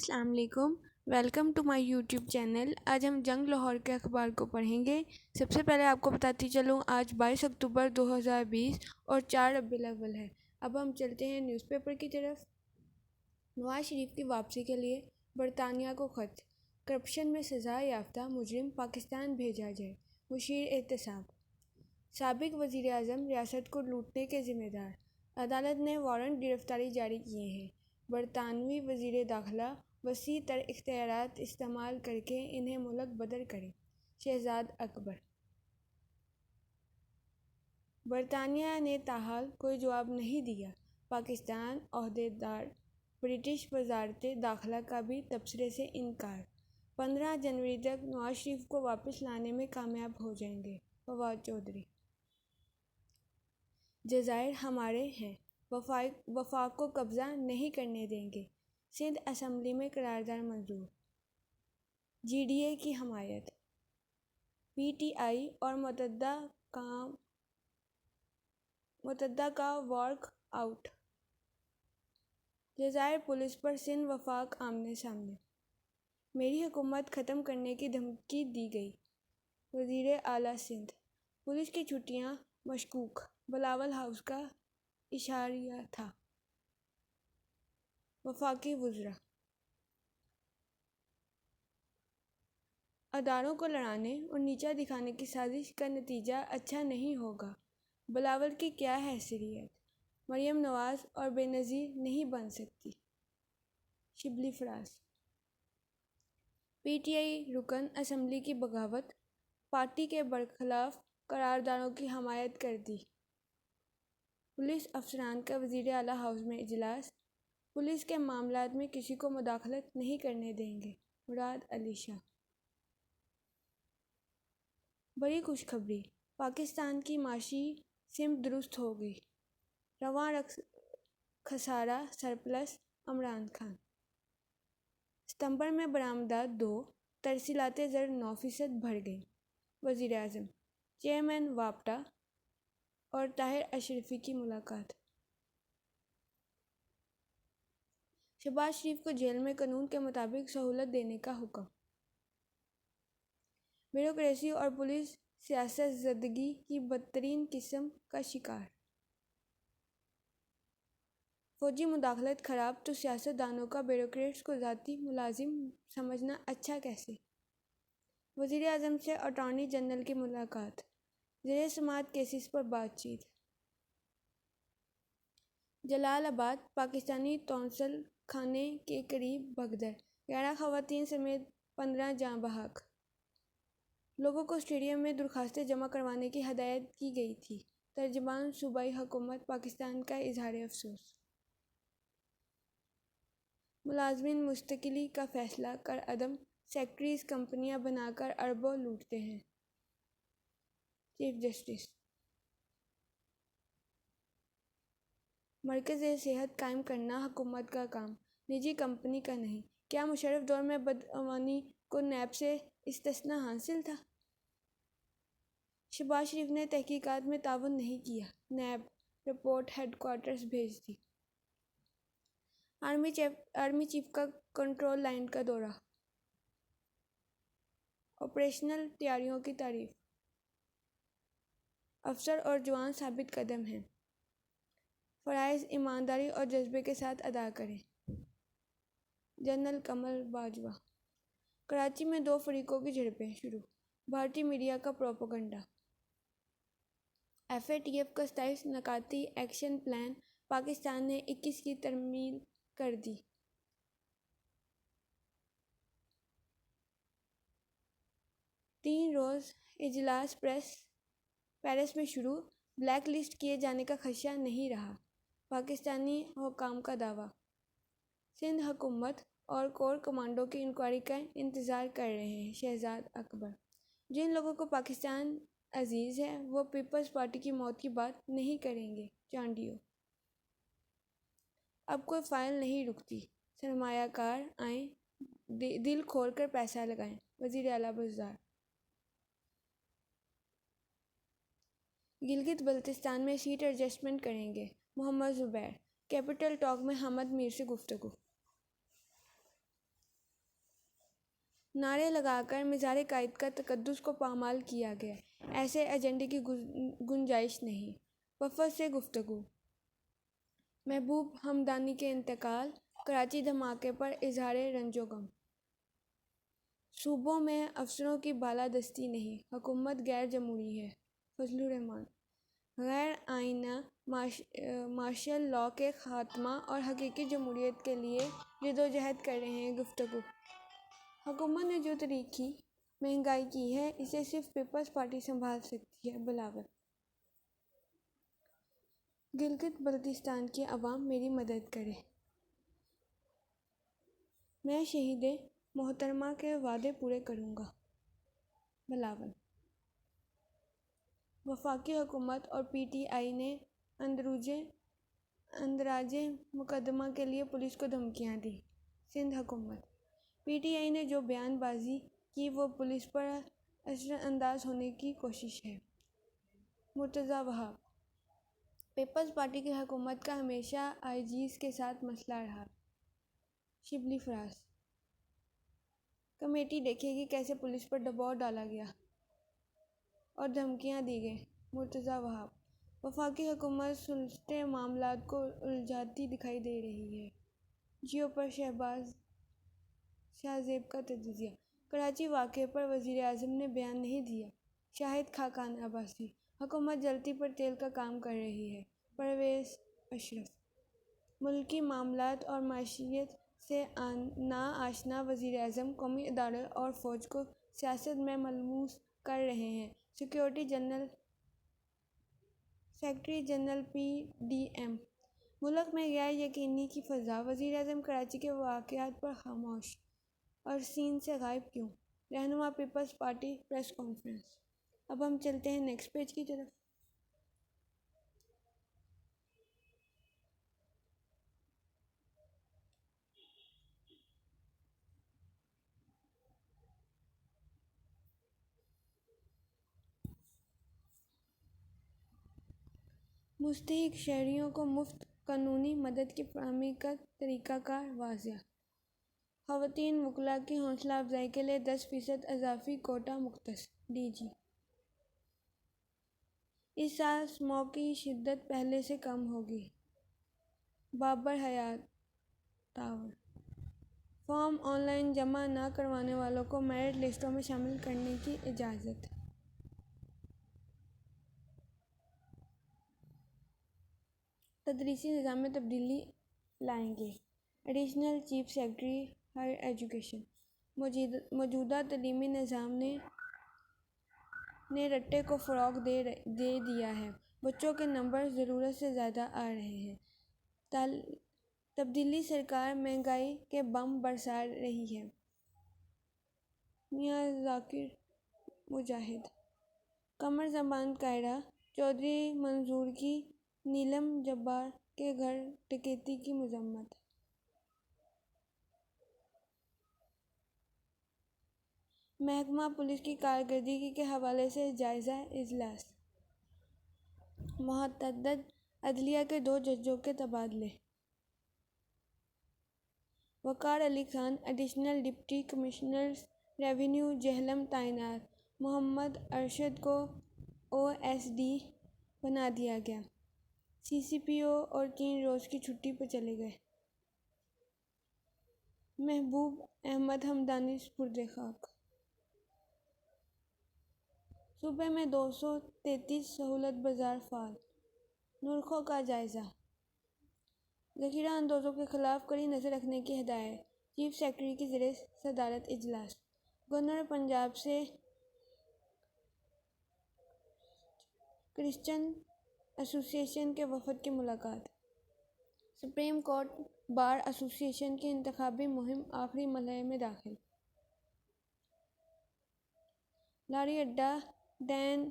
السلام علیکم. Welcome to my YouTube channel. آج ہم جنگ لاہور کے اخبار کو پڑھیں گے. سب سے پہلے آپ کو بتاتی چلوں آج 22 اکتوبر 2020 اور 4 ربیع الاول ہے. اب ہم چلتے ہیں نیوز پیپر کی طرف. نواز شریف کی واپسی کے لیے برطانیہ کو خط. کرپشن میں سزا یافتہ مجرم پاکستان بھیجا جائے. مشیر احتساب. سابق وزیر اعظم ریاست کو لوٹنے کے ذمہ دار. عدالت نے وارنٹ گرفتاری جاری کیے ہیں. برطانوی وزیر داخلہ وسیع تر اختیارات استعمال کر کے انہیں ملک بدر کریں. شہزاد اکبر. برطانیہ نے تاحال کوئی جواب نہیں دیا. پاکستان عہدیدار. برٹش وزارت داخلہ کا بھی تبصرے سے انکار. 15 جنوری تک نواز شریف کو واپس لانے میں کامیاب ہو جائیں گے. فواد چودھری. جزائر ہمارے ہیں، وفاق کو قبضہ نہیں کرنے دیں گے. سندھ اسمبلی میں قرارداد منظور. جی ڈی اے کی حمایت. پی ٹی آئی اور متحدہ کا ورک آؤٹ. جزائر پولیس پر سندھ وفاق آمنے سامنے. میری حکومت ختم کرنے کی دھمکی دی گئی. وزیر اعلیٰ سندھ. پولیس کی چھٹیاں مشکوک. بلاول ہاؤس کا اشاریہ تھا. وفاقی وزراء. اداروں کو لڑانے اور نیچا دکھانے کی سازش کا نتیجہ اچھا نہیں ہوگا. بلاول کی کیا حیثیت. مریم نواز اور بے نظیر نہیں بن سکتی. Shibli Faraz. P T I رکن اسمبلی کی بغاوت. پارٹی کے برخلاف قراردادوں کی حمایت کر دی. پولیس افسران کا وزیر اعلیٰ ہاؤس میں اجلاس. پولیس کے معاملات میں کسی کو مداخلت نہیں کرنے دیں گے. مراد علی شاہ. بڑی خوشخبری. پاکستان کی معاشی سمت درست ہو گئی. رواں خسارہ سرپلس. عمران خان. ستمبر میں برآمدات 2، ترسیلات زر 9% بڑھ گئیں. وزیر اعظم. چیئرمین واپڈا اور طاہر اشرفی کی ملاقات. شہباز شریف کو جیل میں قانون کے مطابق سہولت دینے کا حکم. بیوروکریسی اور پولیس سیاست زدگی کی بدترین قسم کا شکار. فوجی مداخلت خراب تو سیاست دانوں کا بیوروکریٹس کو ذاتی ملازم سمجھنا اچھا کیسے. وزیر اعظم سے اٹارنی جنرل کی ملاقات. زیر سماعت کیسز پر بات چیت. جلال آباد پاکستانی قونصل خانے کے قریب بھگدڑ. 11 خواتین سمیت 15 جاں بحق. لوگوں کو اسٹیڈیم میں درخواستیں جمع کروانے کی ہدایت کی گئی تھی. ترجمان صوبائی حکومت پاکستان کا اظہار افسوس. ملازمین مستقلی کا فیصلہ کر عدم سیکٹریز کمپنیاں بنا کر اربوں لوٹتے ہیں. Chief justice. مرکز صحت قائم کرنا حکومت کا کام، نجی کمپنی کا نہیں. کیا مشرف دور میں بدعنوانی کو نیب سے استثناء حاصل تھا. شہباز شریف نے تحقیقات میں تعاون نہیں کیا. نیب رپورٹ ہیڈ کوارٹرز بھیج دی. آرمی چیف کا کنٹرول لائن کا دورہ. آپریشنل تیاریوں کی تعریف. افسر اور جوان ثابت قدم ہیں. فرائض ایمانداری اور جذبے کے ساتھ ادا کریں. جنرل قمر باجوہ. کراچی میں 2 فریقوں کی جھڑپیں شروع. بھارتی میڈیا کا propaganda. F A T F کا 27 نکاتی ایکشن پلان. پاکستان نے 21 کی ترمیل کر دی. تین روز اجلاس پیرس میں شروع. بلیک لسٹ کیے جانے کا خدشہ نہیں رہا. پاکستانی حکام کا دعویٰ. سندھ حکومت اور کور کمانڈو کی انکوائری کا انتظار کر رہے ہیں. شہزاد اکبر. جن لوگوں کو پاکستان عزیز ہے وہ پیپلز پارٹی کی موت کی بات نہیں کریں گے. چانڈیو. اب کوئی فائل نہیں رکتی. سرمایہ کار آئیں دل کھول کر پیسہ لگائیں. وزیر اعلیٰ بزدار. گلگت بلتستان میں سیٹ ایڈجسٹمنٹ کریں گے. محمد زبیر. کیپٹل ٹاک میں حامد میر سے گفتگو. نعرے لگا کر مزار قائد کا تقدس کو پامال کیا گیا۔ ایسے ایجنڈے کی گنجائش نہیں۔ وفد سے گفتگو۔ محبوب ہمدانی کے انتقال، کراچی دھماکے پر اظہار رنج و غم۔ صوبوں میں افسروں کی بالادستی نہیں، حکومت غیر جمہوری ہے۔ فضل الرحمان۔ غیر آئینہ مارشل لاء کے خاتمہ اور حقیقی جمہوریت کے لیے جدوجہد کر رہے ہیں۔ گفتگو۔ حکومت نے جو تاریخی مہنگائی کی ہے، اسے صرف پیپلز پارٹی سنبھال سکتی ہے۔ بلاول۔ گلگت بلتستان کی عوام میری مدد کرے، میں شہید محترمہ کے وعدے پورے کروں گا۔ بلاول۔ وفاقی حکومت اور پی ٹی آئی نے اندراج مقدمہ کے لیے پولیس کو دھمکیاں دیں۔ سندھ حکومت۔ پی ٹی آئی نے جو بیان بازی کی وہ پولیس پر اثر انداز ہونے کی کوشش ہے۔ مرتضیٰ وہاب۔ پیپلز پارٹی کی حکومت کا ہمیشہ آئی جیز کے ساتھ مسئلہ رہا۔ شبلی فراز۔ کمیٹی دیکھے گی کیسے پولیس پر دباؤ ڈالا گیا اور دھمکیاں دی گئیں۔ مرتضیٰ وہاب۔ وفاقی حکومت سلسلے معاملات کو الجھاتی دکھائی دے رہی ہے۔ جیو پر شاہ زیب کا تجزیہ۔ کراچی واقعے پر وزیراعظم نے بیان نہیں دیا، شاہد خاقان عباسی۔ حکومت جلتی پر تیل کا کام کر رہی ہے۔ پرویز اشرف۔ ملکی معاملات اور معیشت سے ناآشنا وزیراعظم قومی اداروں اور فوج کو سیاست میں ملموس کر رہے ہیں۔ Secretary general P D M. ملک میں غیر یقینی کی فضا، وزیراعظم کراچی کے واقعات پر خاموش اور سین سے غائب کیوں؟ رہنما پیپلز پارٹی پریس کانفرنس۔ اب ہم چلتے ہیں نیکسٹ پیج کی طرف۔ مستحق شہریوں کو مفت قانونی مدد کی فراہمی کا طریقہ کار واضح۔ خواتین وکلاء کی حوصلہ افزائی کے لیے 10% اضافی کوٹا مختص۔ D G. اس سال اسموگ کی شدت پہلے سے کم ہوگی۔ بابر حیات ٹاور۔ فارم آن لائن جمع نہ کروانے والوں کو میرٹ لسٹوں میں شامل کرنے کی اجازت۔ تدریسی نظام میں تبدیلی لائیں گے، additional chief secretary higher education. موجودہ تعلیمی نظام نے رٹے کو فروغ دے دیا ہے، بچوں کے نمبر ضرورت سے زیادہ آ رہے ہیں۔ تبدیلی سرکار مہنگائی کے بم برسا رہی ہے۔ میاں ذاکر مجاہد۔ قمر زمان قاہرہ۔ چودھری منظور کی نیلم جبار کے گھر ڈکیتی کی مذمت۔ محکمہ پولیس کی کارکردگی کے حوالے سے جائزہ اجلاس۔ متعدد عدلیہ کے 2 ججوں کے تبادلے۔ Waqar Ali Khan additional deputy commissioner revenue Jhelum تعینات۔ محمد ارشد کو او ایس ڈی بنا دیا گیا۔ سی سی پی او اور 3 روز کی چھٹی پر چلے گئے۔ محبوب احمد ہمدانی سپرد خاک۔ صوبے میں 233 سہولت بازار فعال۔ نرخوں کا جائزہ۔ ذخیرہ اندوزوں کے خلاف کڑی نظر رکھنے کی ہدایت۔ چیف سیکرٹری کی زیر صدارت اجلاس۔ گورنر پنجاب سے کرسچن ایسوسی ایشن کے وفد کی ملاقات۔ سپریم کورٹ بار ایسوسی ایشن کی انتخابی مہم آخری مرحلے میں داخل۔ لاری اڈہ، ڈین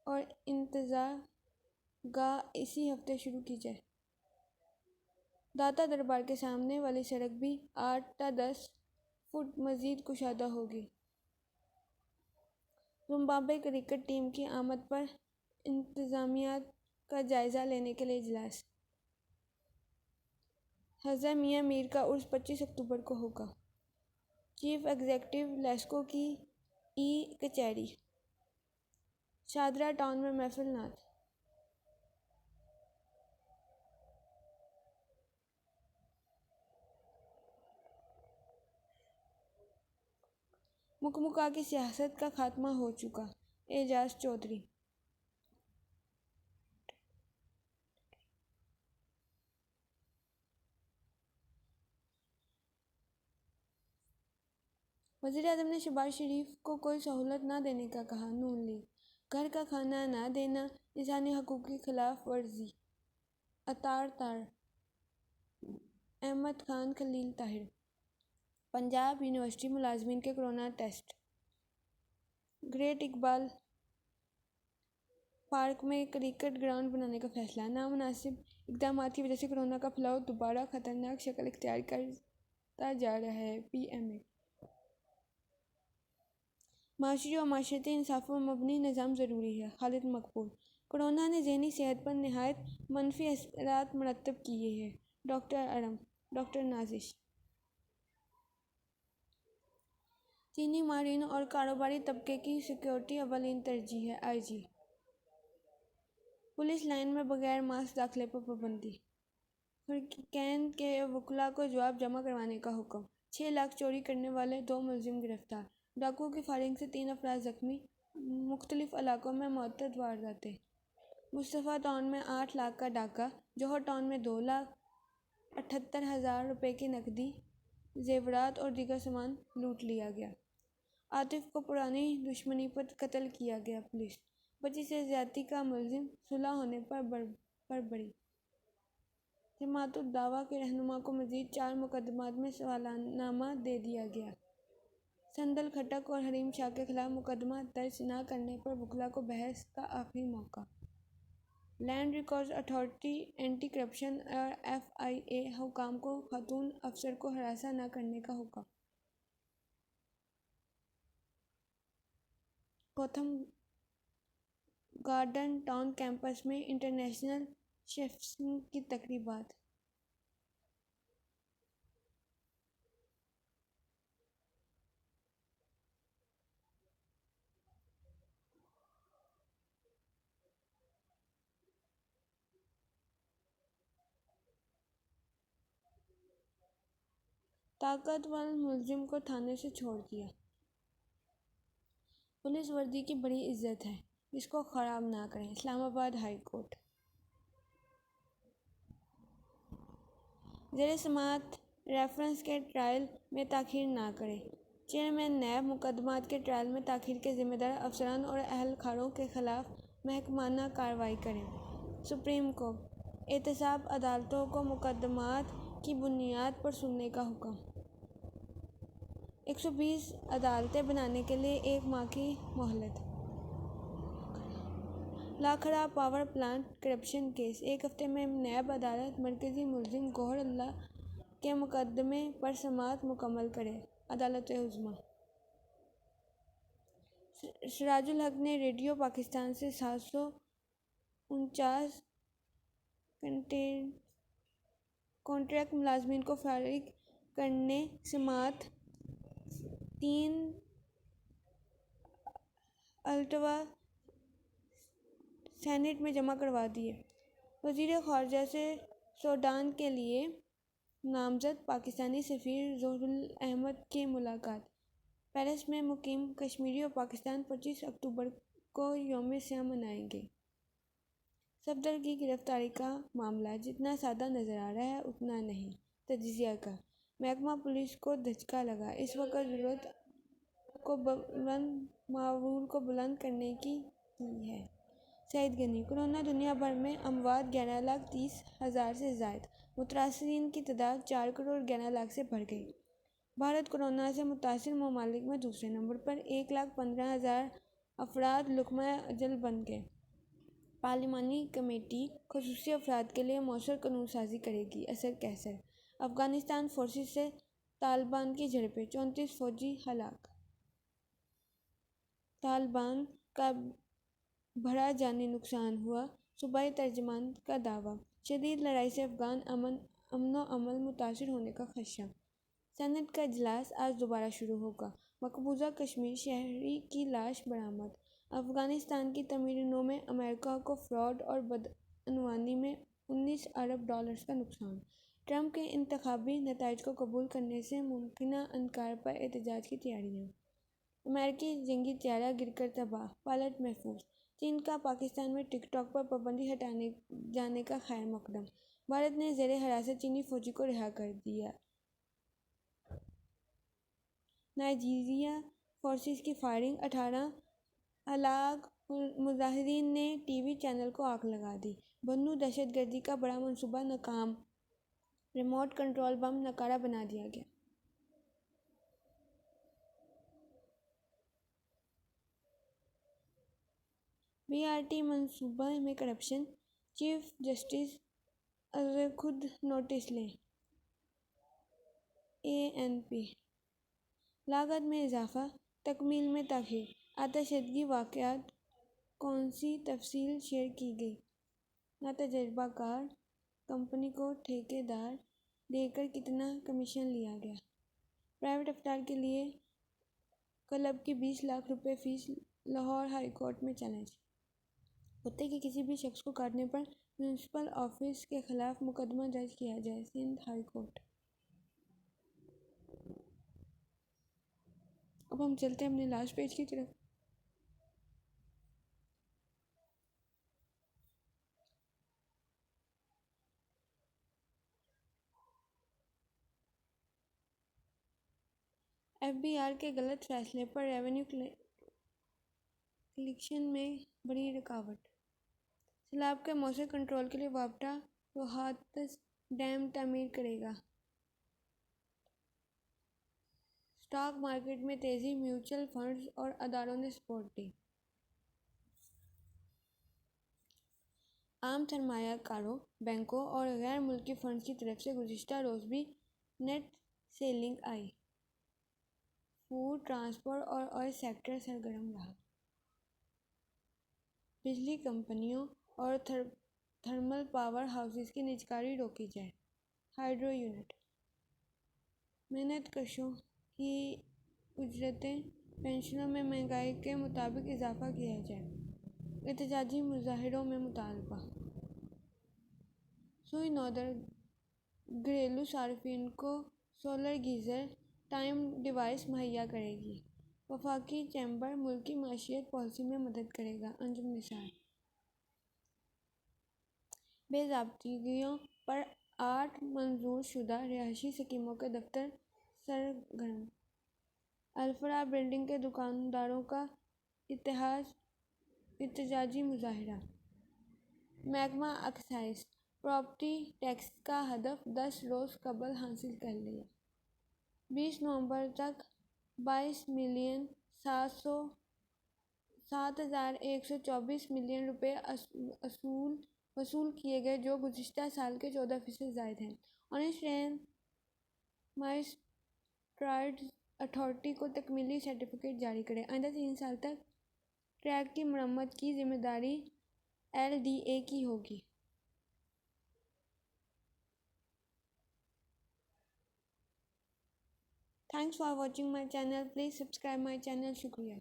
اور انتظار گاہ اسی ہفتے شروع کی جائے۔ داتا دربار کے سامنے والی سڑک بھی 8 تا 10 فٹ مزید کشادہ ہوگی۔ زمبابوے کرکٹ ٹیم کی آمد پر انتظامیہ کا جائزہ لینے کے لیے اجلاس۔ حضرت میاں میر کا عرس 25 اکتوبر کو ہوگا۔ چیف ایگزیکٹو لیسکو کی ای کچہری۔ شاہدرہ ٹاؤن میں محفل نعت۔ مکمکا کی سیاست کا خاتمہ ہو چکا۔ اعجاز چودھری۔ وزیراعظم نے شہباز شریف کو کوئی سہولت نہ دینے کا کہا۔ نون لیگ۔ گھر کا کھانا نہ دینا انسانی حقوق کی خلاف ورزی۔ اطہار طاہر۔ احمد خان خلیل طاہر۔ پنجاب یونیورسٹی ملازمین کے corona test. Great Iqbal park میں کرکٹ گراؤنڈ بنانے کا فیصلہ۔ نامناسب اقدامات کی وجہ سے کورونا کا پھیلاؤ دوبارہ خطرناک شکل اختیار کرتا جا رہا ہے۔ پی ایم اے۔ معاشی اور معاشرتی انصاف پر مبنی نظام ضروری ہے۔ خالد مقبول۔ کورونا نے ذہنی صحت پر نہایت منفی اثرات مرتب کیے ہیں۔ ڈاکٹر ارم۔ ڈاکٹر نازش۔ چینی ماہرین اور کاروباری طبقے کی سیکورٹی اولین ترجیح ہے۔ آئی جی۔ پولیس لائن میں بغیر ماسک داخلے پر پابندی۔ فریقین کے وکلاء کو جواب جمع کروانے کا حکم۔ 6 لاکھ چوری کرنے والے 2 ملزم گرفتار۔ ڈاکوؤں کی فائرنگ سے 3 افراد زخمی۔ مختلف علاقوں میں متعدد وارداتیں۔ مصطفیٰ ٹاؤن میں 8 لاکھ کا ڈاکہ۔ جوہر ٹاؤن میں 2,78,000 روپے کی نقدی، زیورات اور دیگر سامان لوٹ لیا گیا۔ عاطف کو پرانی دشمنی پر قتل کیا گیا۔ پولیس۔ بچی سے زیادتی کا ملزم صلح ہونے پر بری۔ جماعت الدعویٰ کے رہنما کو مزید 4 مقدمات میں سوالنامہ دے دیا گیا۔ سندل کھٹک اور حریم شاہ کے خلاف مقدمہ درج نہ کرنے پر وکلاء کو بحث کا آخری موقع۔ Land records authority anti corruption اور ایف آئی اے حکام کو خاتون افسر کو ہراساں نہ کرنے کا حکم۔ گوتم گارڈن ٹاؤن کیمپس میں انٹرنیشنل شیفز کی تقریبات۔ طاقتور ملزم کو تھانے سے چھوڑ دیا۔ پولیس وردی کی بڑی عزت ہے، اس کو خراب نہ کریں۔ اسلام آباد ہائی کورٹ۔ زیر سماعت ریفرنس کے ٹرائل میں تاخیر نہ کریں۔ چیئرمین نیب مقدمات کے ٹرائل میں تاخیر کے ذمہ دار افسران اور اہلکاروں کے خلاف محکمانہ کارروائی کریں۔ Supreme court. احتساب عدالتوں کو مقدمات کی بنیاد پر سننے کا حکم۔ 120 عدالتیں بنانے کے لیے 1 ماہ کی مہلت۔ لاکھڑا پاور پلانٹ کرپشن کیس۔ 1 ہفتے میں نیب عدالت مرکزی ملزم گوہر اللہ کے مقدمے پر سماعت مکمل کرے۔ عدالت عظمیٰ۔ سراج الحق نے ریڈیو پاکستان سے 749 کنٹریکٹ ملازمین کو فارغ کرنے سماعت 3 التوا سینیٹ میں جمع کروا دی ہے۔ وزیر خارجہ سے سوڈان کے لیے نامزد پاکستانی سفیر ظہور احمد کی ملاقات۔ پیرس میں مقیم کشمیری اور پاکستان 25 اکتوبر کو یوم سیاہ منائیں گے۔ صفدر کی گرفتاری کا معاملہ جتنا سادہ نظر آ رہا ہے اتنا نہیں۔ تجزیہ کار۔ محکمہ پولیس کو دھچکا لگا۔ اس وقت ضرورت معول کو بلند کرنے کی ہے۔ سعید غنی۔ کورونا دنیا بھر میں اموات 11,30,000 سے زائد۔ متاثرین کی تعداد 4 کروڑ 11 لاکھ سے بڑھ گئی۔ بھارت کورونا سے متاثر ممالک میں دوسرے نمبر پر۔ 1,15,000 افراد لقمہ اجل بن گئے۔ پارلیمانی کمیٹی خصوصی افراد کے لیے مؤثر قانون سازی کرے گی۔ اصغر کیصر۔ افغانستان فورسز سے طالبان کی جھڑپیں، 34 فوجی ہلاک۔ طالبان کا بڑا جانی نقصان ہوا، صوبائی ترجمان کا دعویٰ۔ شدید لڑائی سے افغان امن و امان متاثر ہونے کا خدشہ۔ سینٹ کا اجلاس آج دوبارہ شروع ہوگا۔ مقبوضہ کشمیر شہری کی لاش برآمد۔ افغانستان کی تعمیری نو میں امریکہ کو فراڈ اور بدعنوانی میں $19 ارب کا نقصان۔ ٹرمپ کے انتخابی نتائج کو قبول کرنے سے ممکنہ انکار پر احتجاج کی تیاریاں۔ امریکی جنگی طیارہ گر کر تباہ، پائلٹ محفوظ۔ چین کا پاکستان میں ٹک ٹاک پر پابندی ہٹائے جانے کا خیر مقدم۔ بھارت نے زیر حراست چینی فوجی کو رہا کر دیا۔ نائجیریا فورسز کی فائرنگ، 18 ہلاک۔ مظاہرین نے ٹی وی چینل کو آگ لگا دی۔ بنو دہشت گردی کا بڑا منصوبہ ناکام، ریموٹ کنٹرول بم ناکارہ بنا دیا گیا۔ بی آر ٹی منصوبہ میں کرپشن، چیف جسٹس خود نوٹس لیں۔ اے این پی لاگت میں اضافہ، تکمیل میں تاخیر۔ آتش زدگی واقعات کون سی تفصیل شیئر کی گئی؟ ناتجربہ کار کمپنی کو ٹھیکے دار دے کر کتنا کمیشن لیا گیا؟ پرائیویٹ افراد کے لیے کلب کی 20 لاکھ روپے فیس، لاہور ہائی کورٹ میں چیلنج۔ کتے کے کسی بھی شخص کو کاٹنے پر میونسپل آفس کے خلاف مقدمہ درج کیا جائے، سندھ ہائی کورٹ۔ اب ہم چلتے ہیں اپنے لاسٹ پیج کی طرف۔ ایف بی آر کے غلط فیصلے پر ریونیو کلیکشن میں بڑی رکاوٹ۔ سیلاب کے موثر کنٹرول کے لیے وابڈا روہتاس ڈیم تعمیر کرے گا۔ اسٹاک مارکیٹ میں تیزی، میوچل فنڈز اور اداروں نے سپورٹ دی۔ عام سرمایہ کاروں، بینکوں اور غیر ملکی فنڈز کی طرف سے گزشتہ روز بھی نیٹ سیلنگ آئی۔ فوڈ، ٹرانسپورٹ اور آئل سیکٹر سرگرم رہا۔ بجلی کمپنیوں اور تھرمل پاور ہاؤسز کی نجکاری روکی جائے۔ Hydro unit. محنت کشوں کی اجرتیں، پنشنوں میں مہنگائی کے مطابق اضافہ کیا جائے۔ احتجاجی مظاہروں میں مطالبہ۔ سوئی نودر گھریلو صارفین کو سولر گیزر ٹائم ڈیوائس مہیا کرے گی۔ وفاقی چیمبر ملکی معیشت پالیسی میں مدد کرے گا، انجم نثار۔ بے ضابطگیوں پر 8 منظور شدہ رہائشی اسکیموں کے دفتر سرگرم۔ الفرا بلڈنگ کے دکانداروں کا احتجاجی مظاہرہ۔ محکمہ ایکسائز پراپرٹی ٹیکس کا ہدف 10 روز قبل حاصل کر لیا۔ 20 نومبر تک 22,7,124 ملین روپے وصول کیے گئے، جو گزشتہ سال کے 14% زائد ہیں۔ اورنج رین مارسائڈ اتھارٹی کو تکمیلی سرٹیفکیٹ جاری کرے۔ آئندہ 3 سال تک ٹریک کی مرمت کی ذمہ داری ایل ڈی اے کی ہوگی۔ Thanks for watching my channel. Please subscribe my channel. شکریہ۔